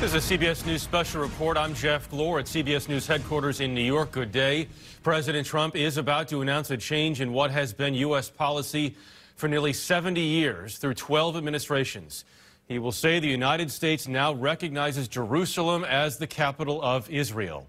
This is a CBS News special report. I'm Jeff Glor at CBS News headquarters in New York. Good day. President Trump is about to announce a change in what has been U.S. policy for nearly 70 years through 12 administrations. He will say the United States now recognizes Jerusalem as the capital of Israel.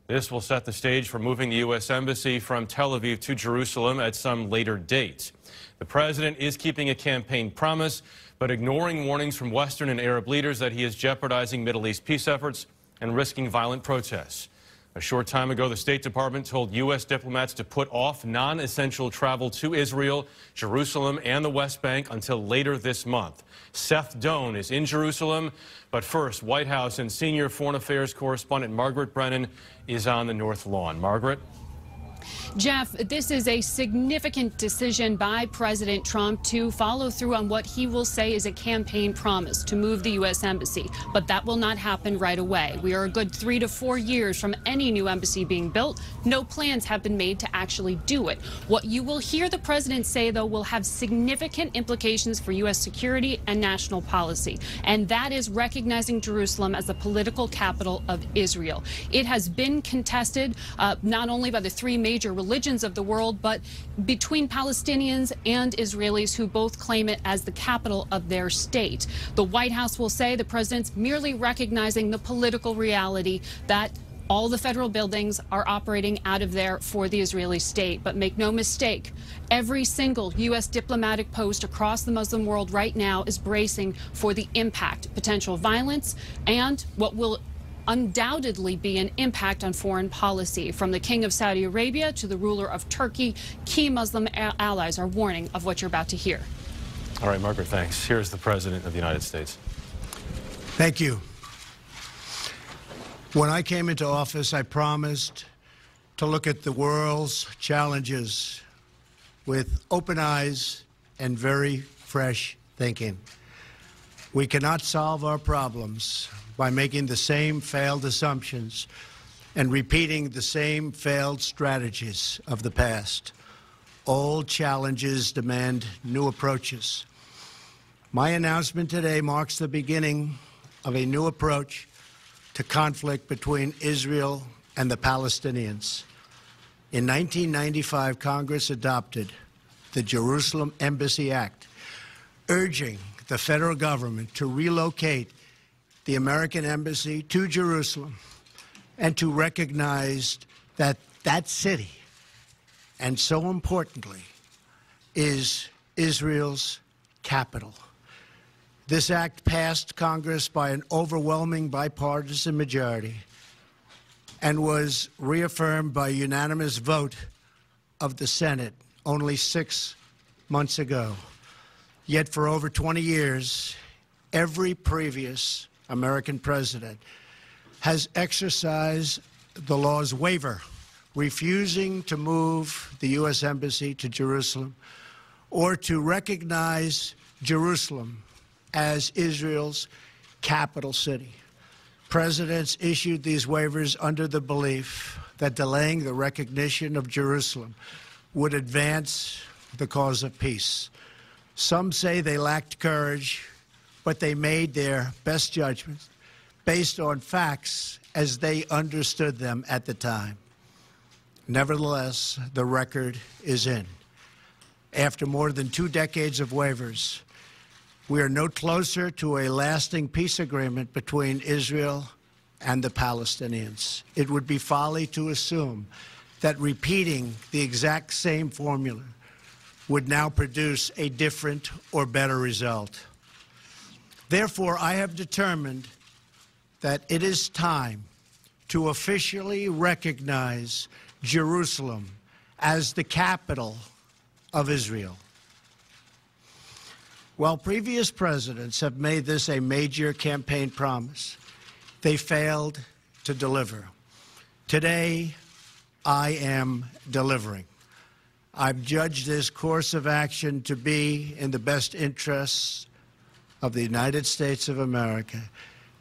This will set the stage for moving the U.S. Embassy from Tel Aviv to Jerusalem at some later date. The president is keeping a campaign promise, but ignoring warnings from Western and Arab leaders that he is jeopardizing Middle East peace efforts and risking violent protests. A short time ago, the State Department told U.S. diplomats to put off non-essential travel to Israel, Jerusalem, and the West Bank until later this month. Seth Doane is in Jerusalem, but first, White House and senior foreign affairs correspondent Margaret Brennan is on the North Lawn. Margaret? Jeff, this is a significant decision by President Trump to follow through on what he will say is a campaign promise to move the U.S. Embassy. But that will not happen right away. We are a good 3 to 4 years from any new embassy being built. No plans have been made to actually do it. What you will hear the president say, though, will have significant implications for U.S. security and national policy. And that is recognizing Jerusalem as the political capital of Israel. It has been contested not only by the three major religions of the world, but between Palestinians and Israelis who both claim it as the capital of their state. The White House will say the president's merely recognizing the political reality that all the federal buildings are operating out of there for the Israeli state. But make no mistake, every single U.S. diplomatic post across the Muslim world right now is bracing for the impact, potential violence, and what will undoubtedly be an impact on foreign policy. From the King of Saudi Arabia to the ruler of Turkey, key Muslim allies are warning of what you're about to hear. All right, Margaret, thanks. Here's the President of the United States. Thank you. When I came into office, I promised to look at the world's challenges with open eyes and very fresh thinking. We cannot solve our problems by making the same failed assumptions and repeating the same failed strategies of the past. Old challenges demand new approaches. My announcement today marks the beginning of a new approach to conflict between Israel and the Palestinians. In 1995, Congress adopted the Jerusalem Embassy Act, urging the federal government to relocate the American embassy to Jerusalem and to recognize that that city, and so importantly, is Israel's capital. This act passed Congress by an overwhelming bipartisan majority and was reaffirmed by a unanimous vote of the Senate only 6 months ago. Yet for over 20 years, every previous American president has exercised the law's waiver, refusing to move the U.S. Embassy to Jerusalem or to recognize Jerusalem as Israel's capital city. Presidents issued these waivers under the belief that delaying the recognition of Jerusalem would advance the cause of peace. Some say they lacked courage, but they made their best judgments based on facts as they understood them at the time. Nevertheless, the record is in. After more than 2 decades of waivers, we are no closer to a lasting peace agreement between Israel and the Palestinians. It would be folly to assume that repeating the exact same formula would now produce a different or better result. Therefore, I have determined that it is time to officially recognize Jerusalem as the capital of Israel. While previous presidents have made this a major campaign promise, they failed to deliver. Today, I am delivering. I've judged this course of action to be in the best interests of the United States of America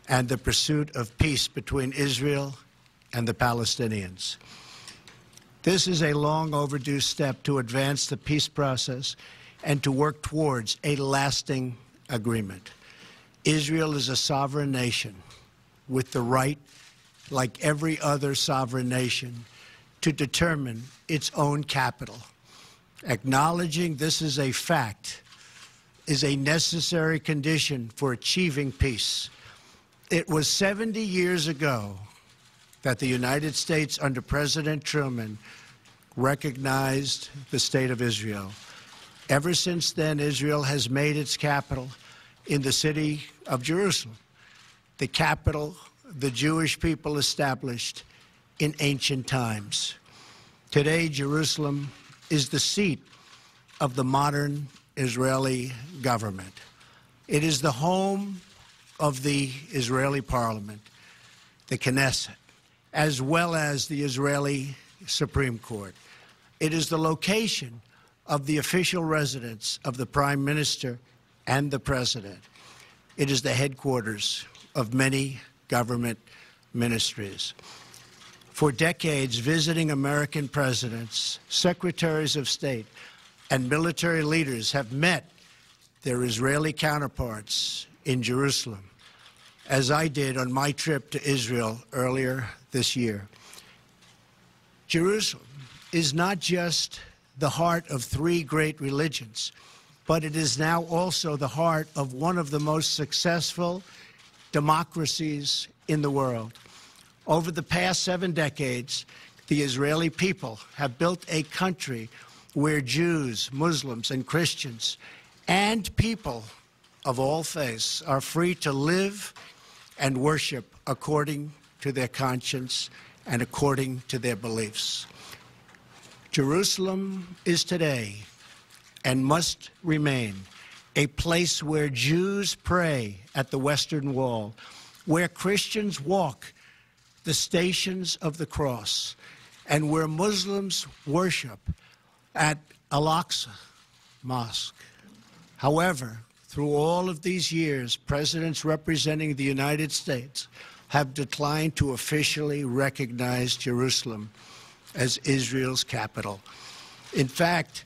and the pursuit of peace between Israel and the Palestinians. This is a long overdue step to advance the peace process and to work towards a lasting agreement. Israel is a sovereign nation, with the right, like every other sovereign nation, to determine its own capital. Acknowledging this is a fact is a necessary condition for achieving peace. It was 70 years ago that the United States, under President Truman, recognized the State of Israel. Ever since then, Israel has made its capital in the city of Jerusalem, the capital the Jewish people established in ancient times. Today, Jerusalem is the seat of the modern Israeli government. It is the home of the Israeli parliament, the Knesset, as well as the Israeli Supreme Court. It is the location of the official residence of the Prime Minister and the President. It is the headquarters of many government ministries. For decades, visiting American presidents, secretaries of state, and military leaders have met their Israeli counterparts in Jerusalem, as I did on my trip to Israel earlier this year. Jerusalem is not just the heart of three great religions, but it is now also the heart of one of the most successful democracies in the world. Over the past 7 decades, the Israeli people have built a country where Jews, Muslims, and Christians, and people of all faiths are free to live and worship according to their conscience and according to their beliefs. Jerusalem is today and must remain a place where Jews pray at the Western Wall, where Christians walk the stations of the cross, and where Muslims worship at Al-Aqsa Mosque. However, through all of these years, presidents representing the United States have declined to officially recognize Jerusalem as Israel's capital. In fact,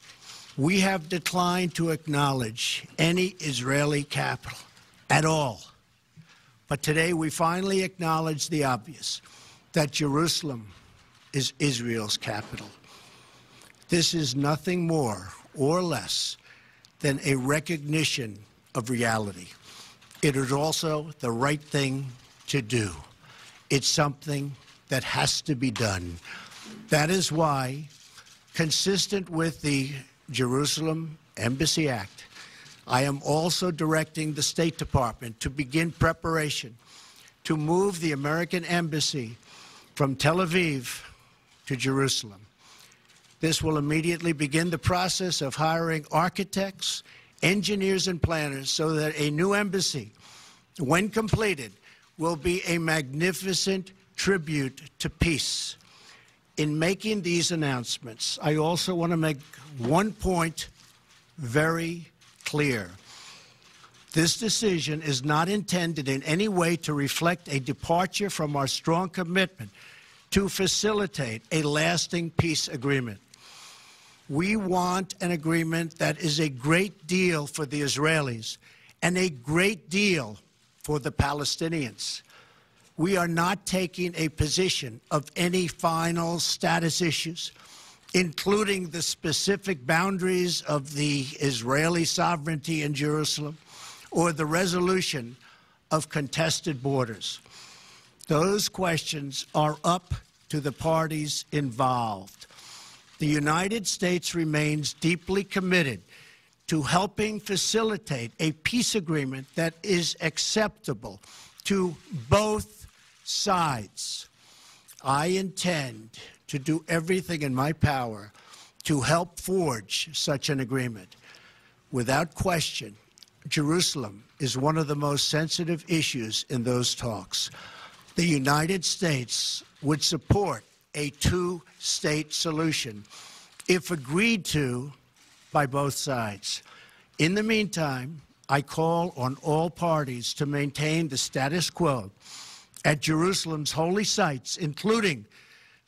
we have declined to acknowledge any Israeli capital at all. But today we finally acknowledge the obvious, that Jerusalem is Israel's capital. This is nothing more or less than a recognition of reality. It is also the right thing to do. It's something that has to be done. That is why, consistent with the Jerusalem Embassy Act, I am also directing the State Department to begin preparation to move the American Embassy from Tel Aviv to Jerusalem. This will immediately begin the process of hiring architects, engineers, and planners so that a new embassy, when completed, will be a magnificent tribute to peace. In making these announcements, I also want to make one point very clear. This decision is not intended in any way to reflect a departure from our strong commitment to facilitate a lasting peace agreement. We want an agreement that is a great deal for the Israelis and a great deal for the Palestinians. We are not taking a position of any final status issues, including the specific boundaries of the Israeli sovereignty in Jerusalem or the resolution of contested borders. Those questions are up to the parties involved. The United States remains deeply committed to helping facilitate a peace agreement that is acceptable to both sides. I intend to do everything in my power to help forge such an agreement. Without question, Jerusalem is one of the most sensitive issues in those talks. The United States would support a two-state solution if agreed to by both sides. In the meantime, I call on all parties to maintain the status quo at Jerusalem's holy sites, including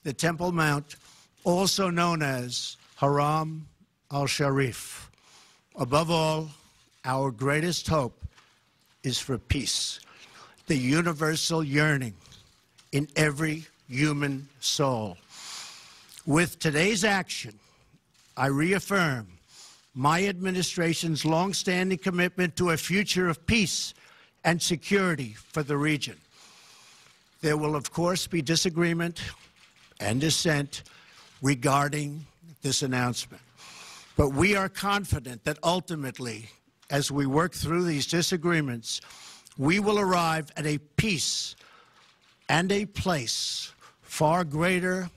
the Temple Mount, also known as Haram al-Sharif. Above all, our greatest hope is for peace. the universal yearning in every human soul. With today's action, I reaffirm my administration's longstanding commitment to a future of peace and security for the region. There will, of course, be disagreement and dissent regarding this announcement. But we are confident that ultimately, as we work through these disagreements, we will arrive at a peace and a place far greater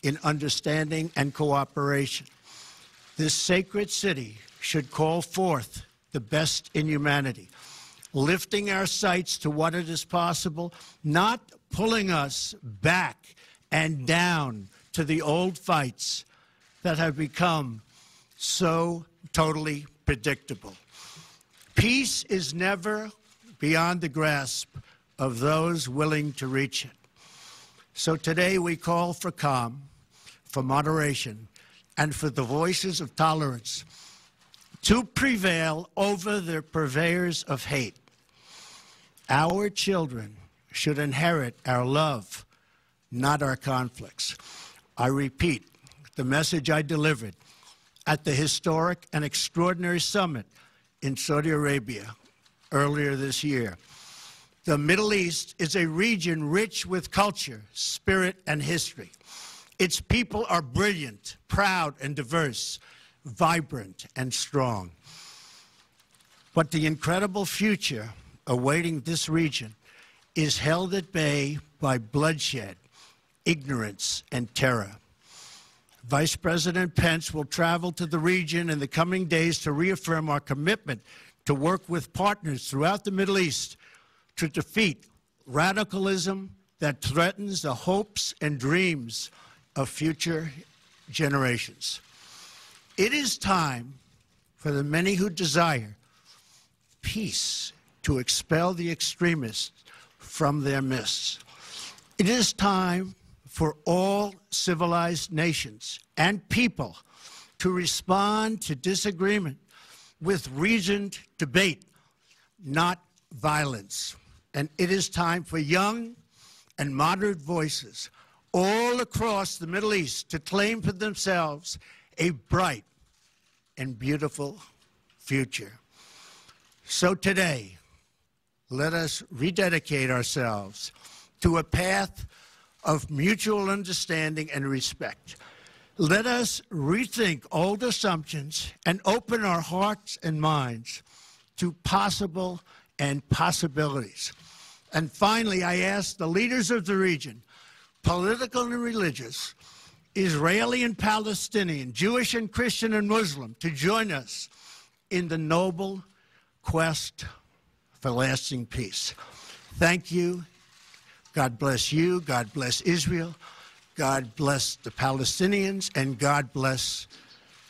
in understanding and cooperation. This sacred city should call forth the best in humanity, lifting our sights to what it is possible, not pulling us back and down to the old fights that have become so totally predictable. Peace is never beyond the grasp of those willing to reach it. So today we call for calm, for moderation, and for the voices of tolerance to prevail over the purveyors of hate. Our children should inherit our love, not our conflicts. I repeat the message I delivered at the historic and extraordinary summit in Saudi Arabia earlier this year. The Middle East is a region rich with culture, spirit, and history. Its people are brilliant, proud, and diverse, vibrant, and strong. But the incredible future awaiting this region is held at bay by bloodshed, ignorance, and terror. Vice President Pence will travel to the region in the coming days to reaffirm our commitment to work with partners throughout the Middle East to defeat radicalism that threatens the hopes and dreams of future generations. It is time for the many who desire peace to expel the extremists from their midst. It is time for all civilized nations and people to respond to disagreement with reasoned debate, not violence. And it is time for young and moderate voices all across the Middle East to claim for themselves a bright and beautiful future. So today, let us rededicate ourselves to a path of mutual understanding and respect. Let us rethink old assumptions and open our hearts and minds to possible and possibilities. And finally, I ask the leaders of the region, political and religious, Israeli and Palestinian, Jewish and Christian and Muslim, to join us in the noble quest for lasting peace. Thank you. God bless you. God bless Israel. God bless the Palestinians. And God bless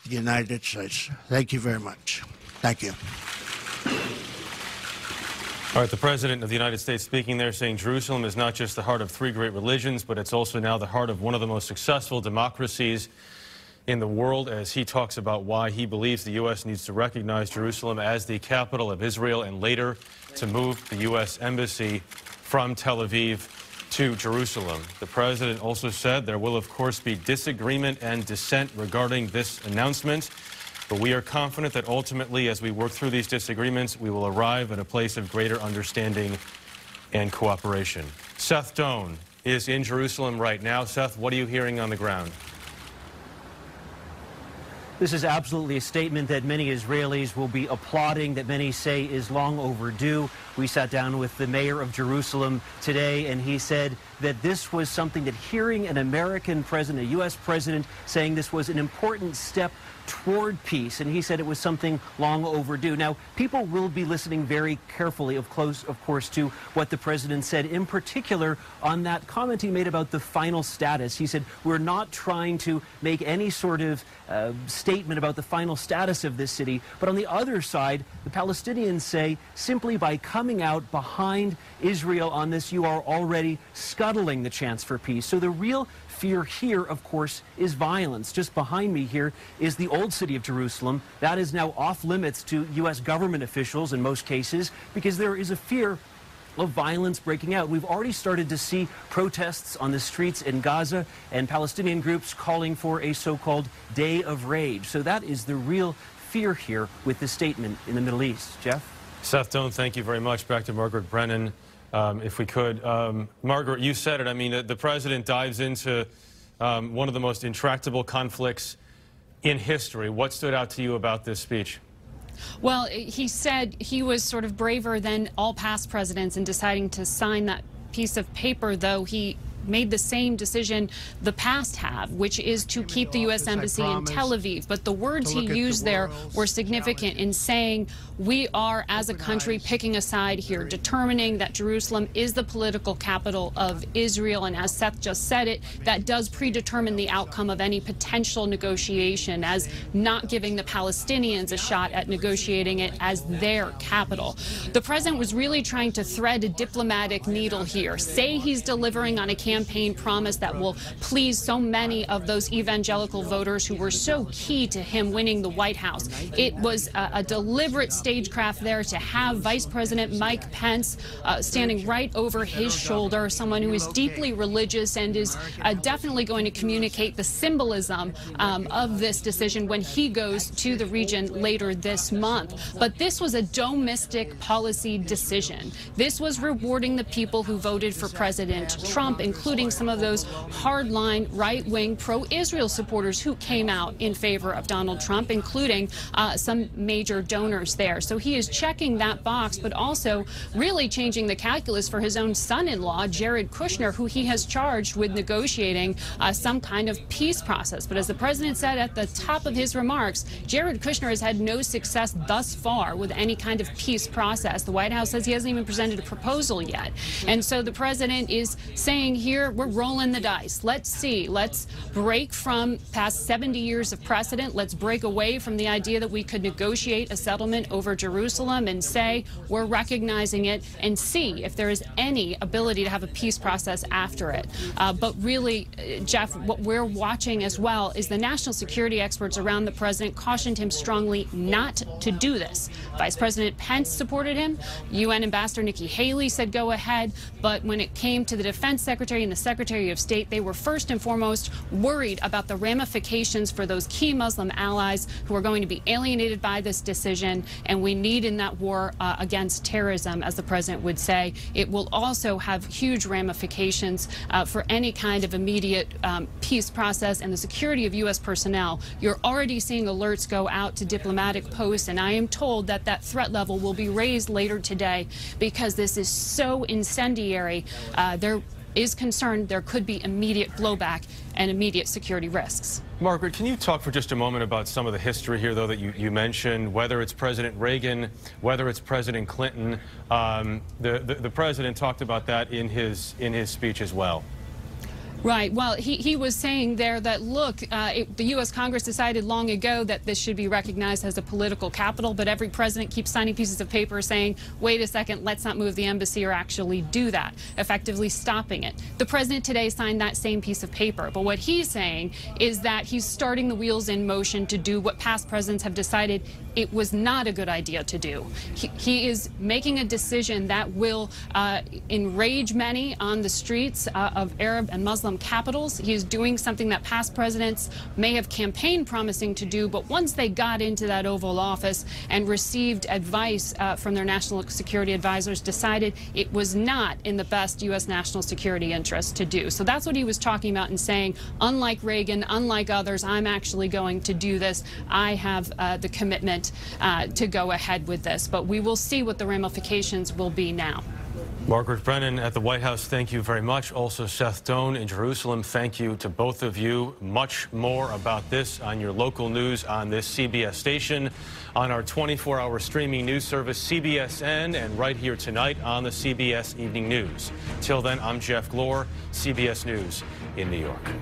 the United States. Thank you very much. Thank you. All right, the President of the United States speaking there, saying Jerusalem is not just the heart of three great religions, but it's also now the heart of one of the most successful democracies in the world, as he talks about why he believes the U.S. needs to recognize Jerusalem as the capital of Israel and later to move the U.S. Embassy from Tel Aviv to Jerusalem. The President also said there will, of course, be disagreement and dissent regarding this announcement. But we are confident that ultimately, as we work through these disagreements, we will arrive at a place of greater understanding and cooperation. Seth Doane is in Jerusalem right now. Seth, what are you hearing on the ground? This is absolutely a statement that many Israelis will be applauding, that many say is long overdue. We sat down with the mayor of Jerusalem today, and he said that this was something that hearing an American president, a U.S. president, saying this was an important step toward peace, and he said it was something long overdue. Now, people will be listening very carefully, of course, to what the president said, in particular on that comment he made about the final status. He said, we're not trying to make any sort of statement about the final status of this city, but on the other side, the Palestinians say, simply by coming out behind Israel on this, you are already scuttling the chance for peace. So the real fear here, of course, is violence. Just behind me here is the old city of Jerusalem. That is now off limits to U.S. government officials in most cases because there is a fear of violence breaking out. We've already started to see protests on the streets in Gaza and Palestinian groups calling for a so-called day of rage. So that is the real fear here with this statement in the Middle East. Jeff? Seth Doane, thank you very much. Back to Margaret Brennan, if we could. Margaret, you said it. I mean, the president dives into one of the most intractable conflicts in history. What stood out to you about this speech? Well, he said he was sort of braver than all past presidents in deciding to sign that piece of paper, though he made the same decision the past have, which is to keep the U.S. Embassy in Tel Aviv. But the words he used there were significant in saying we are, as a country, picking a side here, determining that Jerusalem is the political capital of Israel. And as Seth just said it, that does predetermine the outcome of any potential negotiation, as not giving the Palestinians a shot at negotiating it as their capital. The president was really trying to thread a diplomatic needle here, say he's delivering on a campaign promise that will please so many of those evangelical voters who were so key to him winning the White House. It was a deliberate stagecraft there to have Vice President Mike Pence standing right over his shoulder, someone who is deeply religious and is definitely going to communicate the symbolism of this decision when he goes to the region later this month. But this was a domestic policy decision. This was rewarding the people who voted for President Trump, including some of those hardline right-wing pro-Israel supporters who came out in favor of Donald Trump, including some major donors there. So he is checking that box, but also really changing the calculus for his own son-in-law, Jared Kushner, who he has charged with negotiating some kind of peace process. But as the president said at the top of his remarks, Jared Kushner has had no success thus far with any kind of peace process. The White House says he hasn't even presented a proposal yet. And so the president is saying here, we're rolling the dice. Let's see. Let's break from past 70 years of precedent. Let's break away from the idea that we could negotiate a settlement over Jerusalem and say we're recognizing it and see if there is any ability to have a peace process after it. But really, Jeff, what we're watching as well is the national security experts around the president cautioned him strongly not to do this. Vice President Pence supported him. UN Ambassador Nikki Haley said go ahead. But when it came to the defense secretary and the Secretary of State, they were first and foremost worried about the ramifications for those key Muslim allies who are going to be alienated by this decision. And we need in that war against terrorism, as the president would say. It will also have huge ramifications for any kind of immediate peace process and the security of U.S. personnel. You're already seeing alerts go out to diplomatic posts, and I am told that that threat level will be raised later today because this is so incendiary. There is concern there could be immediate blowback and immediate security risks. Margaret, can you talk for just a moment about some of the history here, though, that you mentioned, whether it's President Reagan, whether it's President Clinton? The president talked about that in his speech as well. Right. Well, he was saying there that, look, the U.S. Congress decided long ago that this should be recognized as a political capital, but every president keeps signing pieces of paper saying, wait a second, let's not move the embassy or actually do that, effectively stopping it. The president today signed that same piece of paper, but what he's saying is that he's starting the wheels in motion to do what past presidents have decided it was not a good idea to do. He is making a decision that will enrage many on the streets of Arab and Muslim capitals. He is doing something that past presidents may have campaigned promising to do, but once they got into that Oval Office and received advice from their national security advisors, decided it was not in the best U.S. national security interest to do. So that's what he was talking about and saying, unlike Reagan, unlike others, I'm actually going to do this. I have the commitment to go ahead with this, but we will see what the ramifications will be now. Margaret Brennan at the White House, thank you very much. Also, Seth Doane in Jerusalem, thank you to both of you. Much more about this on your local news on this CBS station, on our 24-hour streaming news service, CBSN, and right here tonight on the CBS Evening News. Till then, I'm Jeff Glor, CBS News in New York.